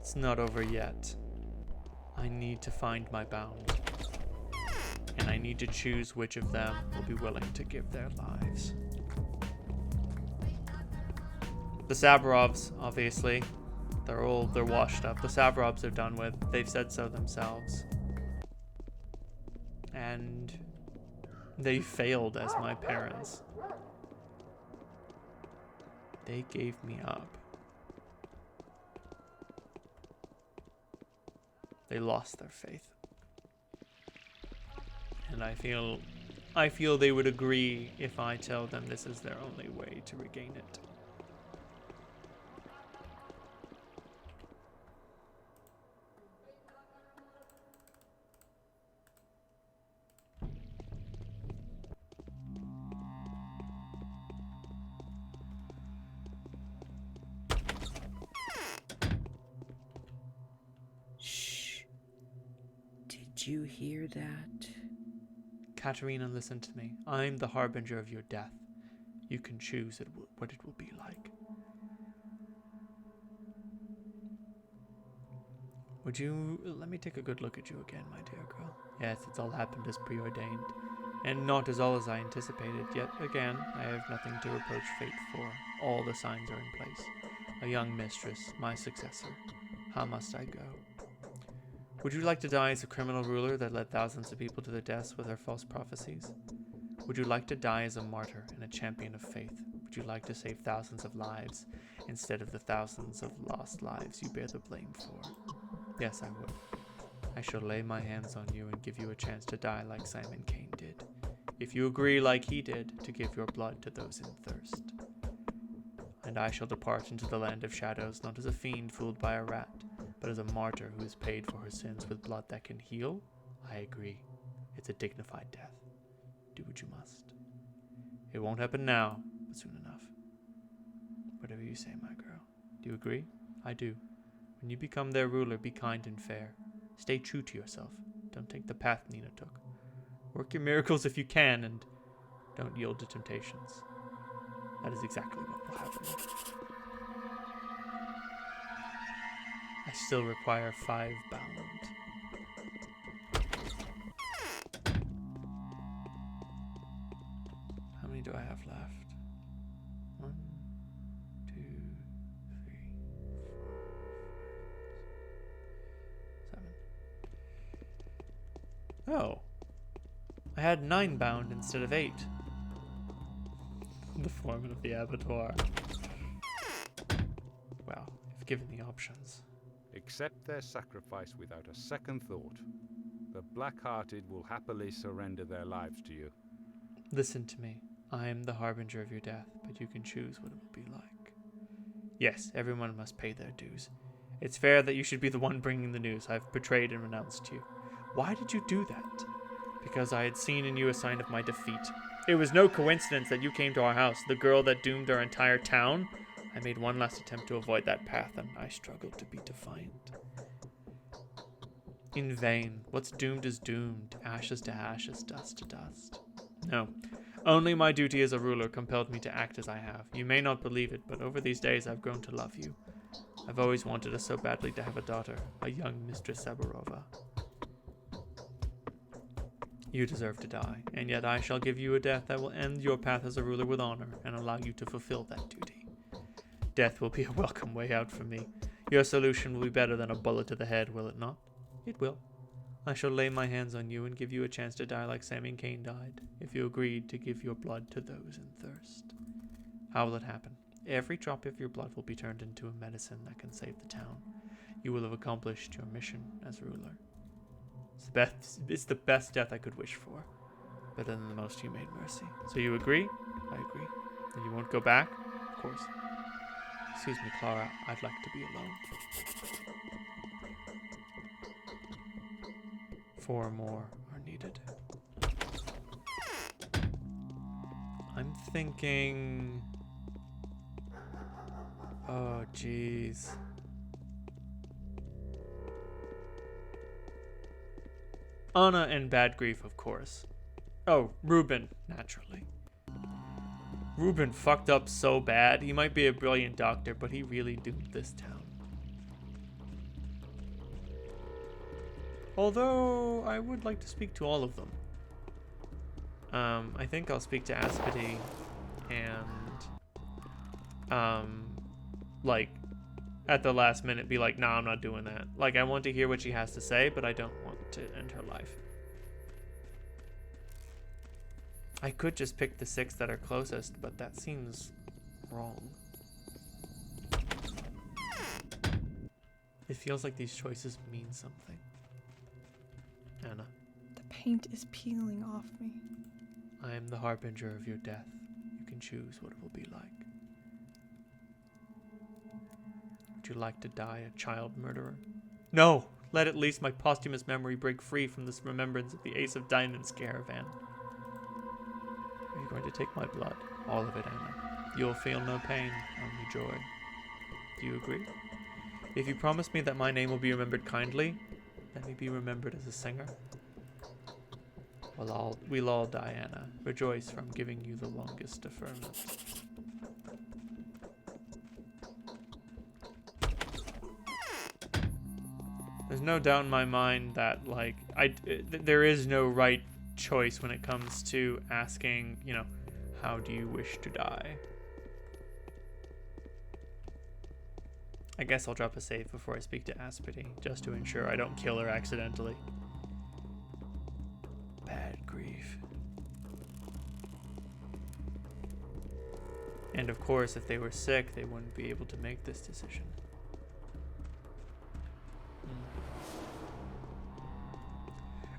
It's not over yet. I need to find my bound. And I need to choose which of them will be willing to give their lives. The Sabarovs, obviously, they're washed up. The Sabarovs are done with. They've said so themselves. And they failed as my parents. They gave me up. They lost their faith. And I feel they would agree if I tell them this is their only way to regain it. Shh. Did you hear that? Katerina, listen to me. I'm the harbinger of your death. You can choose what it will be like. Would you let me take a good look at you again, my dear girl? Yes, it's all happened as preordained, and not as all as I anticipated. Yet again, I have nothing to reproach fate for. All the signs are in place. A young mistress, my successor. How must I go? Would you like to die as a criminal ruler that led thousands of people to their deaths with her false prophecies? Would you like to die as a martyr and a champion of faith? Would you like to save thousands of lives instead of the thousands of lost lives you bear the blame for? Yes, I would. I shall lay my hands on you and give you a chance to die like Simon Cain did. If you agree like he did, to give your blood to those in thirst. And I shall depart into the land of shadows, not as a fiend fooled by a rat, but as a martyr who has paid for her sins with blood that can heal. I agree. It's a dignified death. Do what you must. It won't happen now, but soon enough. Whatever you say, my girl. Do you agree? I do. When you become their ruler, be kind and fair. Stay true to yourself. Don't take the path Nina took. Work your miracles if you can, and don't yield to temptations. That is exactly what will happen. I still require 5 bound. How many do I have left? 1, 2, 3, 4, 7. Oh. I had 9 bound instead of 8. The foreman of the abattoir. Well, if given the options. Accept their sacrifice without a second thought. The black-hearted will happily surrender their lives to you. Listen to me. I am the harbinger of your death, but you can choose what it will be like. Yes, everyone must pay their dues. It's fair that you should be the one bringing the news. I've betrayed and renounced you. Why did you do that? Because I had seen in you a sign of my defeat. It was no coincidence that you came to our house, the girl that doomed our entire town. I made one last attempt to avoid that path, and I struggled to be defiant. In vain. What's doomed is doomed. Ashes to ashes, dust to dust. No. Only my duty as a ruler compelled me to act as I have. You may not believe it, but over these days I've grown to love you. I've always wanted us so badly to have a daughter, a young Mistress Sabarova. You deserve to die, and yet I shall give you a death that will end your path as a ruler with honor and allow you to fulfill that duty. Death will be a welcome way out for me. Your solution will be better than a bullet to the head, will it not? It will. I shall lay my hands on you and give you a chance to die like Simon Cain died, if you agreed to give your blood to those in thirst. How will it happen? Every drop of your blood will be turned into a medicine that can save the town. You will have accomplished your mission as ruler. It's the best death I could wish for. Better than the most humane mercy. So you agree? I agree. And you won't go back? Of course. Excuse me, Clara. I'd like to be alone. 4 more are needed. I'm thinking... Oh, jeez. Anna and Bad Grief, of course. Oh, Reuben, naturally. Reuben fucked up so bad. He might be a brilliant doctor, but he really doomed this town. Although, I would like to speak to all of them. I think I'll speak to Aspity and, like, at the last minute be like, nah, I'm not doing that. Like, I want to hear what she has to say, but I don't want to end her life. I could just pick the 6 that are closest, but that seems wrong. It feels like these choices mean something. Anna. The paint is peeling off me. I am the harbinger of your death. You can choose what it will be like. Would you like to die a child murderer? No! Let at least my posthumous memory break free from this remembrance of the Ace of Diamonds caravan. Are you going to take my blood? All of it, Anna. You will feel no pain, only joy. Do you agree? If you promise me that my name will be remembered kindly, let me be remembered as a singer. We'll all die, Anna. Rejoice, for I'm giving you the longest deferment. There's no doubt in my mind that, like, there is no right choice when it comes to asking, you know, how do you wish to die? I guess I'll drop a save before I speak to Aspity, just to ensure I don't kill her accidentally. Bad grief. And of course, if they were sick, they wouldn't be able to make this decision.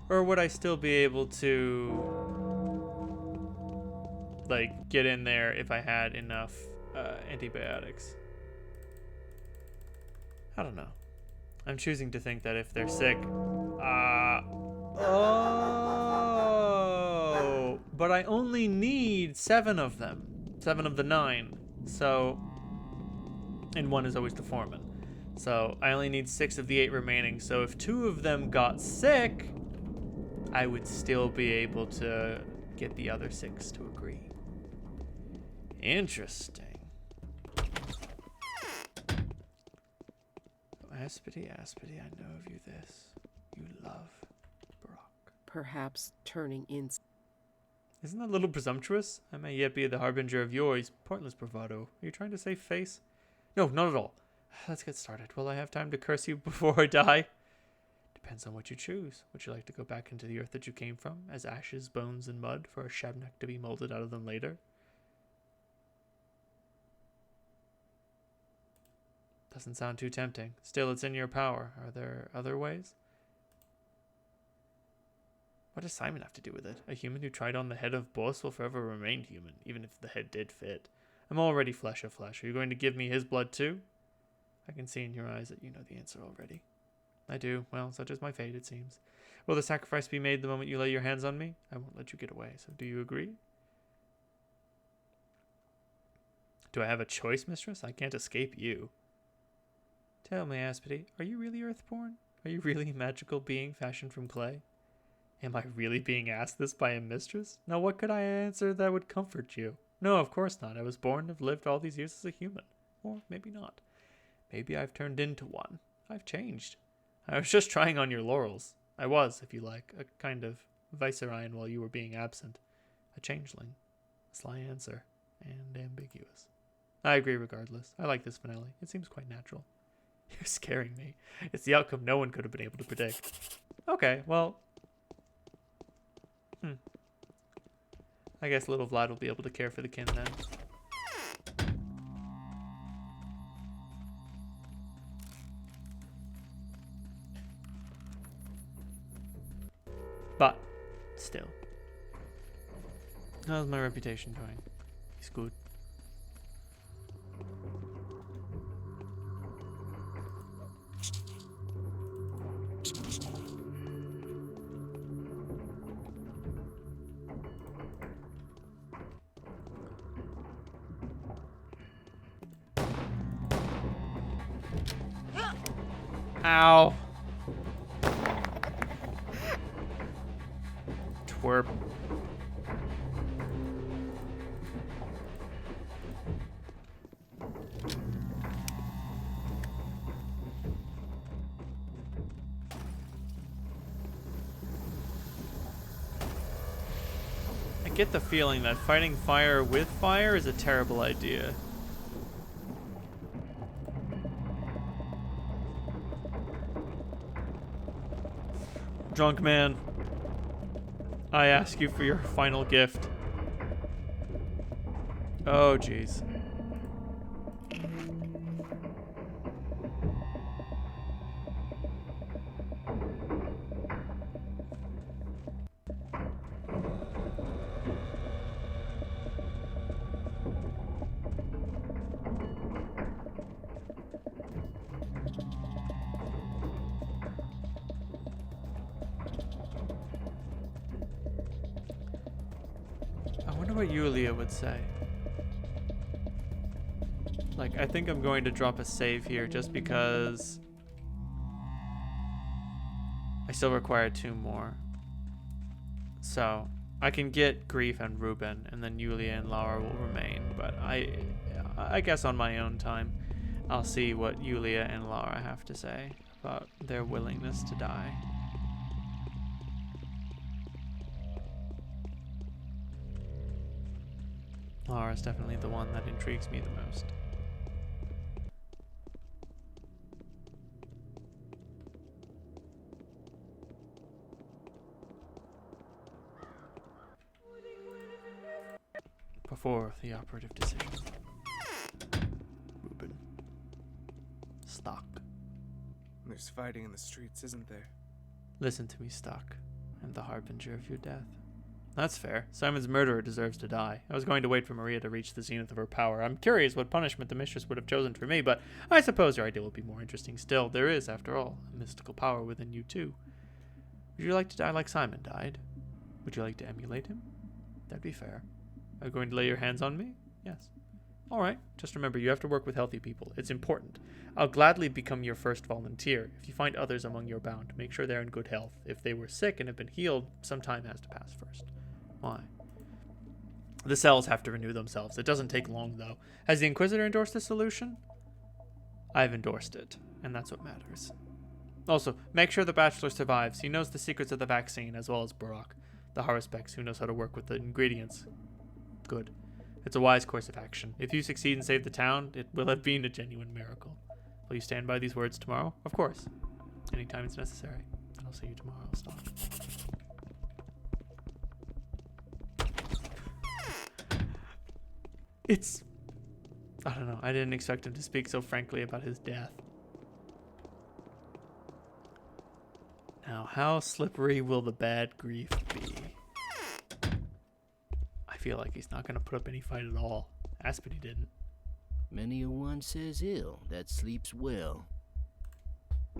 Or would I still be able to, like, get in there if I had enough antibiotics? I don't know. I'm choosing to think that if they're sick... Oh! But I only need 7 of them. 7 of the 9. So... And 1 is always the foreman. So I only need 6 of the 8 remaining. So if 2 of them got sick, I would still be able to get the other 6 to agree. Interesting. Aspity, I know of you this. You love Brock. Perhaps turning in. Isn't that a little presumptuous? I may yet be the harbinger of yours. Pointless bravado. Are you trying to save face? No, not at all. Let's get started. Will I have time to curse you before I die? Depends on what you choose. Would you like to go back into the earth that you came from, as ashes, bones, and mud, for a shabnak to be molded out of them later? Doesn't sound too tempting. Still, it's in your power. Are there other ways? What does Simon have to do with it? A human who tried on the head of Boss will forever remain human, even if the head did fit. I'm already flesh of flesh. Are you going to give me his blood too? I can see in your eyes that you know the answer already. I do. Well, such is my fate, it seems. Will the sacrifice be made the moment you lay your hands on me? I won't let you get away, so do you agree? Do I have a choice, mistress? I can't escape you. Tell me, Aspity, are you really earthborn? Are you really a magical being fashioned from clay? Am I really being asked this by a mistress? Now what could I answer that would comfort you? No, of course not. I was born and have lived all these years as a human. Or maybe not. Maybe I've turned into one. I've changed. I was just trying on your laurels. I was, if you like, a kind of viceroy while you were being absent. A changeling. A sly answer. And ambiguous. I agree regardless. I like this finale. It seems quite natural. You're scaring me. It's the outcome no one could have been able to predict. Okay, well... I guess little Vlad will be able to care for the kin then. But, still. How's my reputation going? It's good. Ow. Twerp. get the feeling that fighting fire with fire is a terrible idea. Drunk man, I ask you for your final gift. Oh, jeez. I wonder what Yulia would say. Like, I think I'm going to drop a save here just because I still require 2 more. So, I can get Grief and Ruben, and then Yulia and Lara will remain. But I guess on my own time, I'll see what Yulia and Lara have to say about their willingness to die. Lara's definitely the one that intrigues me the most. Before the operative decision. Ruben. Stock. There's fighting in the streets, isn't there? Listen to me, Stock. I'm the harbinger of your death. That's fair. Simon's murderer deserves to die. I was going to wait for Maria to reach the zenith of her power. I'm curious what punishment the mistress would have chosen for me, but I suppose your idea will be more interesting still. There is, after all, a mystical power within you too. Would you like to die like Simon died? Would you like to emulate him? That'd be fair. Are you going to lay your hands on me? Yes. All right. Just remember, you have to work with healthy people. It's important. I'll gladly become your first volunteer. If you find others among your bound, make sure they're in good health. If they were sick and have been healed, some time has to pass first. Why? The cells have to renew themselves. It doesn't take long, though. Has the Inquisitor endorsed this solution? I've endorsed it, and that's what matters. Also, make sure the Bachelor survives. He knows the secrets of the vaccine, as well as Barak, the Haruspex, who knows how to work with the ingredients. Good. It's a wise course of action. If you succeed and save the town, it will have been a genuine miracle. Will you stand by these words tomorrow? Of course. Anytime it's necessary. And I'll see you tomorrow. I'll stop. I don't know. I didn't expect him to speak so frankly about his death. Now, how slippery will the bad Grief be? I feel like he's not going to put up any fight at all. Aspity didn't. Many a one says ill that sleeps well.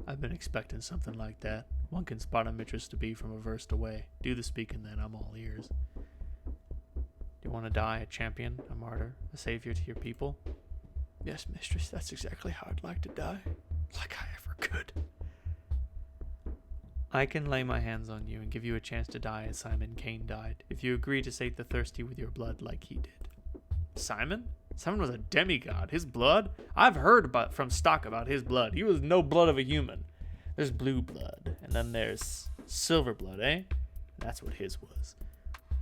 I've been expecting something like that. One can spot a mistress to be from a verst away. Do the speaking then, I'm all ears. Do you want to die a champion, a martyr, a savior to your people? Yes, mistress, that's exactly how I'd like to die. Like I ever could. I can lay my hands on you and give you a chance to die as Simon Kane died, if you agree to sate the thirsty with your blood like he did. Simon? Simon was a demigod. His blood? I've heard from Stock about his blood. He was no blood of a human. There's blue blood, and then there's silver blood, eh? That's what his was.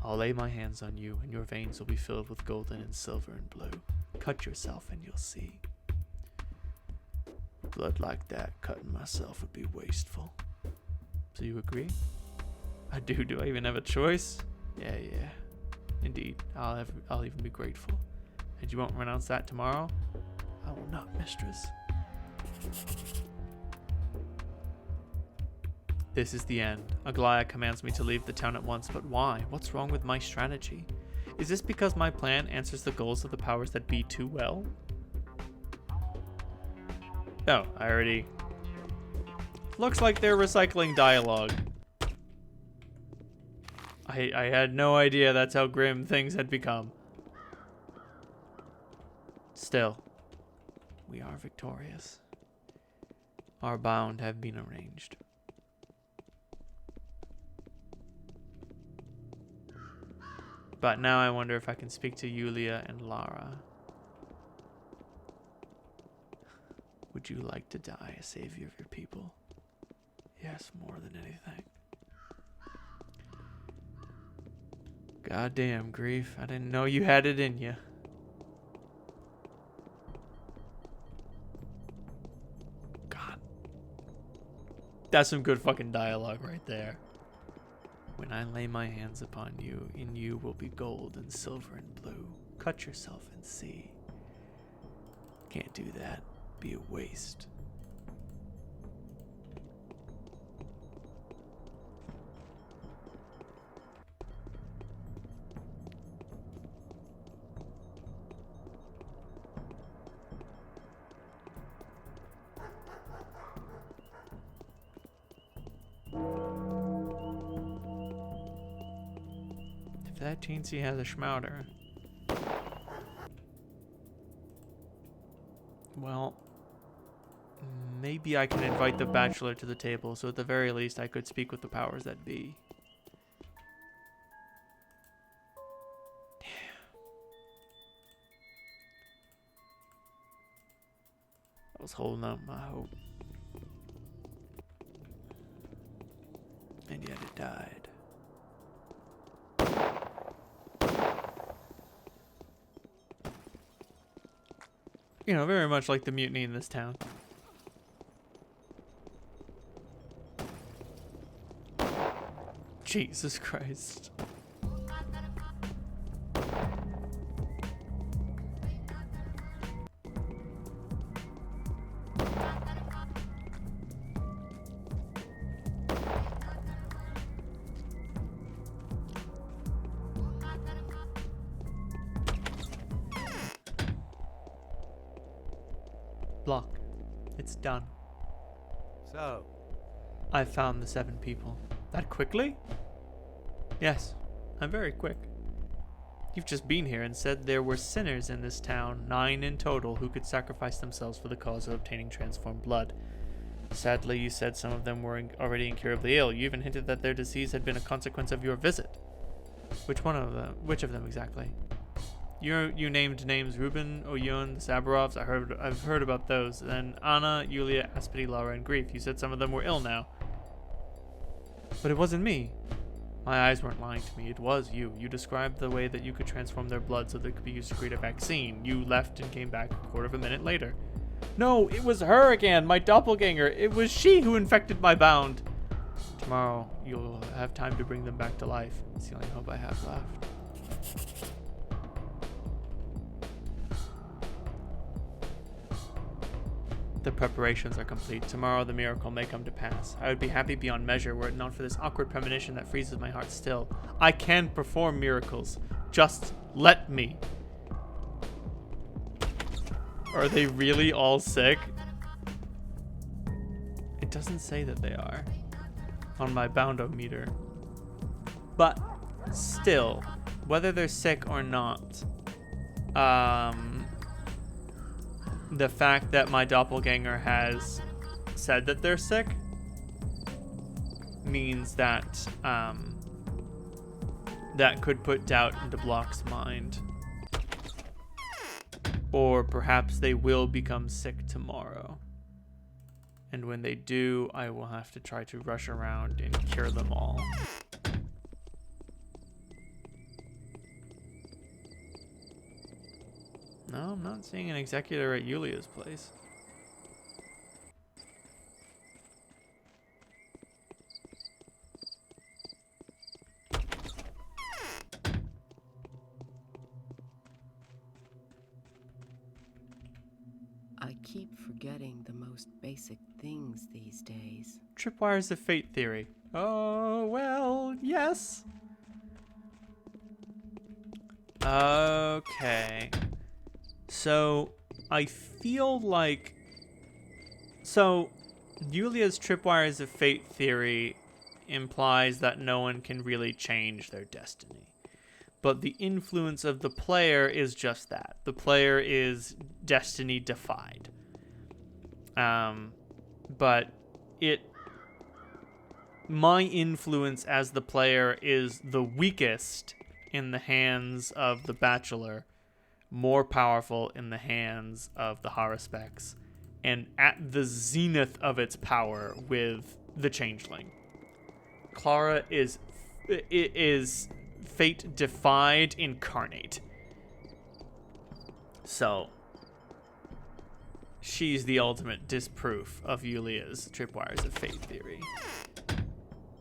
I'll lay my hands on you, and your veins will be filled with golden and silver and blue. Cut yourself, and you'll see. Blood like that, cutting myself would be wasteful. So you agree? I do. Do I even have a choice? Yeah. Indeed. I'll even be grateful. And you won't renounce that tomorrow? I will not, mistress. This is the end. Aglaya commands me to leave the town at once, but why? What's wrong with my strategy? Is this because my plan answers the goals of the powers that be too well? Oh, I already... Looks like they're recycling dialogue. I had no idea that's how grim things had become. Still, we are victorious. Our bound have been arranged. But now I wonder if I can speak to Yulia and Lara. Would you like to die a savior of your people? Yes, more than anything. Goddamn, Grief. I didn't know you had it in you. God. That's some good fucking dialogue right there. When I lay my hands upon you, in you will be gold and silver and blue. Cut yourself and see. Can't do that. Be a waste. If that teensy has a schmouder, well, maybe I can invite the bachelor to the table, so at the very least I could speak with the powers that be. I was holding out my hope. And yet it died. You know, very much like the mutiny in this town. Jesus Christ. Block. It's done. So, I found the 7 people. That quickly? Yes, I'm very quick. You've just been here and said there were sinners in this town, 9 in total, who could sacrifice themselves for the cause of obtaining transformed blood. Sadly, you said some of them were already incurably ill. You even hinted that their disease had been a consequence of your visit. Which of them exactly? You named names Ruben, Oyun, the Sabarovs. I've heard about those. Then Anna, Yulia, Aspity, Laura, and Grief. You said some of them were ill now. But it wasn't me. My eyes weren't lying to me. It was you. You described the way that you could transform their blood so they could be used to create a vaccine. You left and came back a quarter of a minute later. No, it was her again, my doppelganger. It was she who infected my bound. Tomorrow, you'll have time to bring them back to life. It's the only hope I have left. The preparations are complete. Tomorrow the miracle may come to pass. I would be happy beyond measure were it not for this awkward premonition that freezes my heart still. I can perform miracles. Just let me. Are they really all sick? It doesn't say that they are on my boundometer. But still, whether they're sick or not, the fact that my doppelganger has said that they're sick means that that could put doubt into Block's mind. Or perhaps they will become sick tomorrow. And when they do, I will have to try to rush around and cure them all. No, I'm not seeing an executor at Yulia's place. I keep forgetting the most basic things these days. Tripwires of fate theory. Oh, well, yes. Okay. So, I feel like... So, Yulia's tripwires of fate theory implies that no one can really change their destiny. But the influence of the player is just that. The player is destiny defied. But my influence as the player is the weakest in the hands of the Bachelor, more powerful in the hands of the Haruspecs, and at the zenith of its power with the Changeling. Clara is fate defied incarnate. So, she's the ultimate disproof of Yulia's tripwires of fate theory.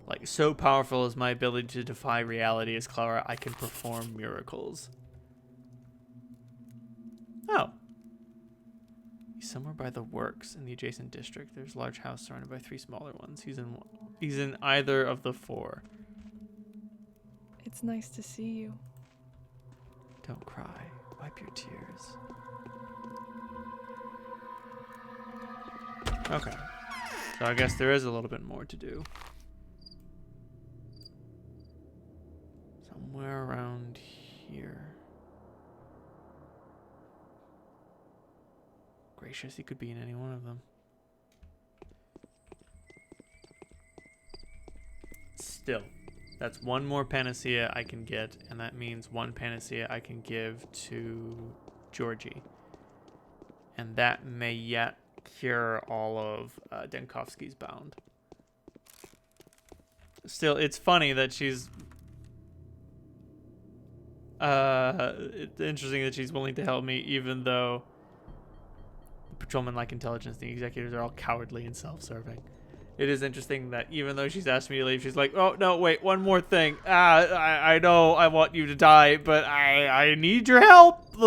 Like, so powerful is my ability to defy reality as Clara, I can perform miracles. Oh. He's somewhere by the works in the adjacent district. There's a large house surrounded by 3 smaller ones. He's in either of the 4. It's nice to see you. Don't cry. Wipe your tears. Okay. So I guess there is a little bit more to do. Somewhere around here. Gracious, he could be in any one of them. Still, that's 1 more panacea I can get, and that means 1 panacea I can give to Georgie. And that may yet cure all of Denkovsky's bound. Still, it's funny that she's... it's interesting that she's willing to help me, even though the patrolman-like intelligence and the executors are all cowardly and self-serving. It is interesting that even though she's asked me to leave, she's like, oh, no, wait, one more thing. I know I want you to die, but I need your help. Ugh.